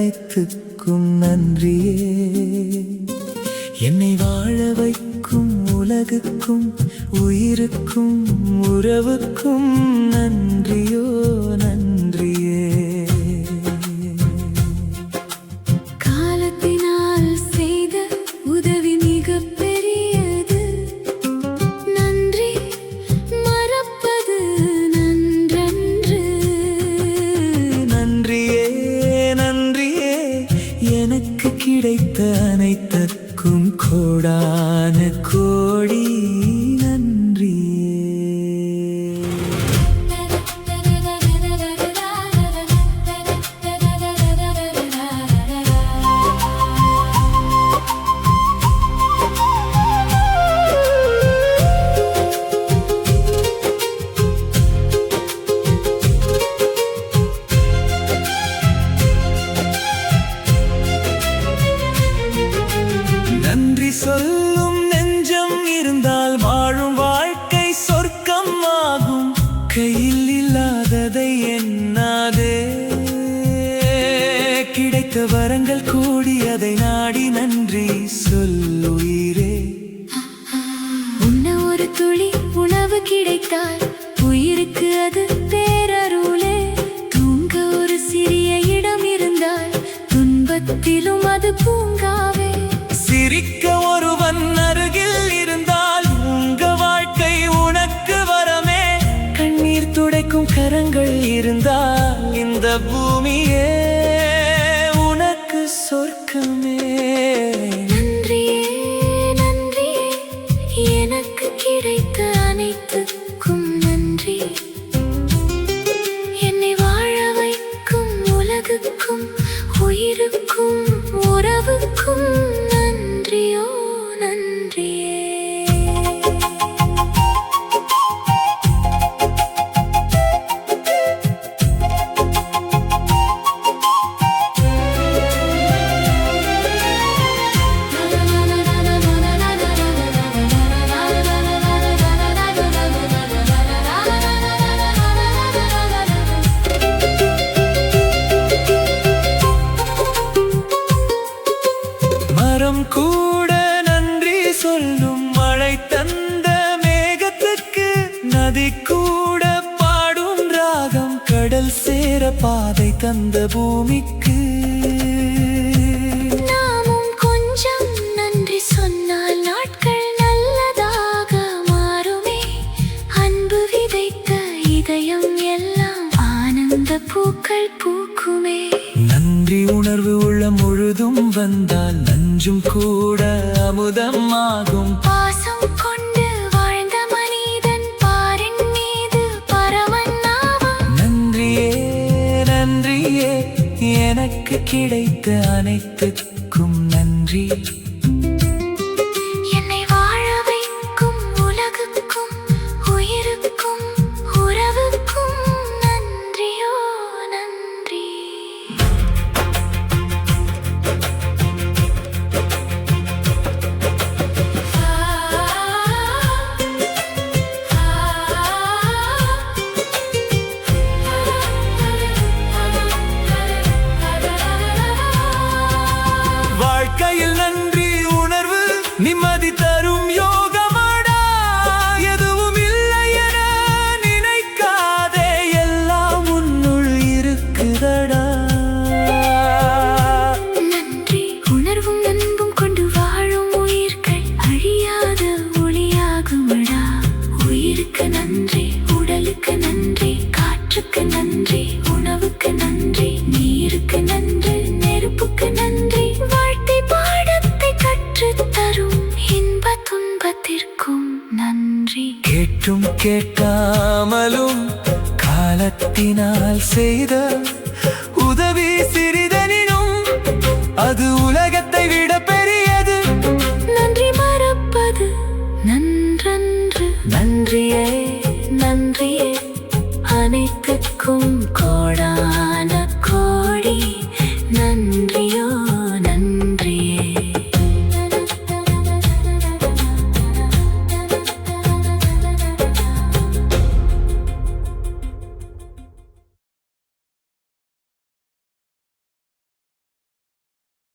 அனைத்துக்கும் நன்றியே. என்னை வாழ வைக்கும் உலகுக்கும் உயிருக்கும் உறவுக்கும் நன்றியோ நன்றியே. காலத்தினால் செய்த உதவி மிகப் பெரியது. நன்றி மறப்பது நன்றன்று. நன்றியே நன்றியே எனக்கு கிடைத்த அனைத்துக்கும் கோடான கோடி நன்றியே. நன்றி சொல்லும் நெஞ்சம் இருந்தால் வாழும் வாழ்க்கை சொர்க்கம் ஆகும். கையில் இல்லாததை எண்ணாதே, கிடைத்த வரங்கள் கூடி அதை நாடி நன்றி சொல்லுயிரே. உண்ண ஒரு துளி உணவு கிடைத்தால் உயிருக்கு அது பேரருளே. தூங்க ஒரு சிறிய இடம் இருந்தால் துன்பத்திலும் அது பூங்காவே. சிரிக்க ஒருவன் அருகில் இருந்தால் உங்க வாழ்க்கை உனக்கு வரமே. கண்ணீர் துடைக்கும் கரங்கள் இருந்தால் இந்த பூமியே உனக்கு சொர்க்கமே. நன்றியே நன்றியே எனக்கு கிடைத்த அனைத்துக்கும் நன்றி. என்னை வாழ வைக்கும் உலகுக்கும் உயிருக்கும் உறவுக்கும் நன்றியோ நன்றியே. மரம் கூட நன்றி சொல்லும். மழை தந்த மேகத்துக்கு நதி கூட பாடும் ராகம். கடல் சேர பாதை தந்த பூமிக்கு நாமும் கொஞ்சம் நன்றி சொன்னால் நாட்கள் நல்லதாக மாறுமே. அன்பு விதைத்த இதயம் எல்லாம் ஆனந்த பூக்கள் பூக்குமே. நன்றி உணர்வு உள்ள முழுதும் வந்தால் நஞ்சும் கூட அமுதம் ஆகும். பாசம் கொண்டு வாழ்ந்த மனிதன் பாரின் மீது பரமன் ஆவான். நன்றியே நன்றியே எனக்கு கிடைத்த அனைத்துக்கும் நன்றி. என்னை வாழ வைக்கும் உலகுக்கும் உயிருக்கும் உறவுக்கும் நன்றியோ நன்றி. வாழ்க்கையில் நன்றி உணர்வு நிம்மதி தரும் யோகமாடா. எதுவும் இல்லை என நினைக்காதே, எல்லாம் உன்னுள் இருக்குதடா. நன்றி உணர்வும் அன்பும் கொண்டு வாழும் உயிர்கள் அழியாத ஒளியாகுமடா. உயிருக்கு நன்றி, உடலுக்கு நன்றி, காற்றுக்கு நன்றி, உணவுக்கு நன்றி, நீருக்கு நன்றி, நெருப்புக்கு நன்றி. வாழ்க்கை பாடத்தை கற்றுத் தரும் இன்ப துன்பத்திற்கும் நன்றி. கேட்டும் கேட்காமலும் காலத்தினால் செய்த உதவி சிறிதனினும் அது உலகத்தை விட பெரியது. நன்றி மறப்பது நன்றன்று. நன்றியே நன்றியே அனைத்துக்கும் கோடா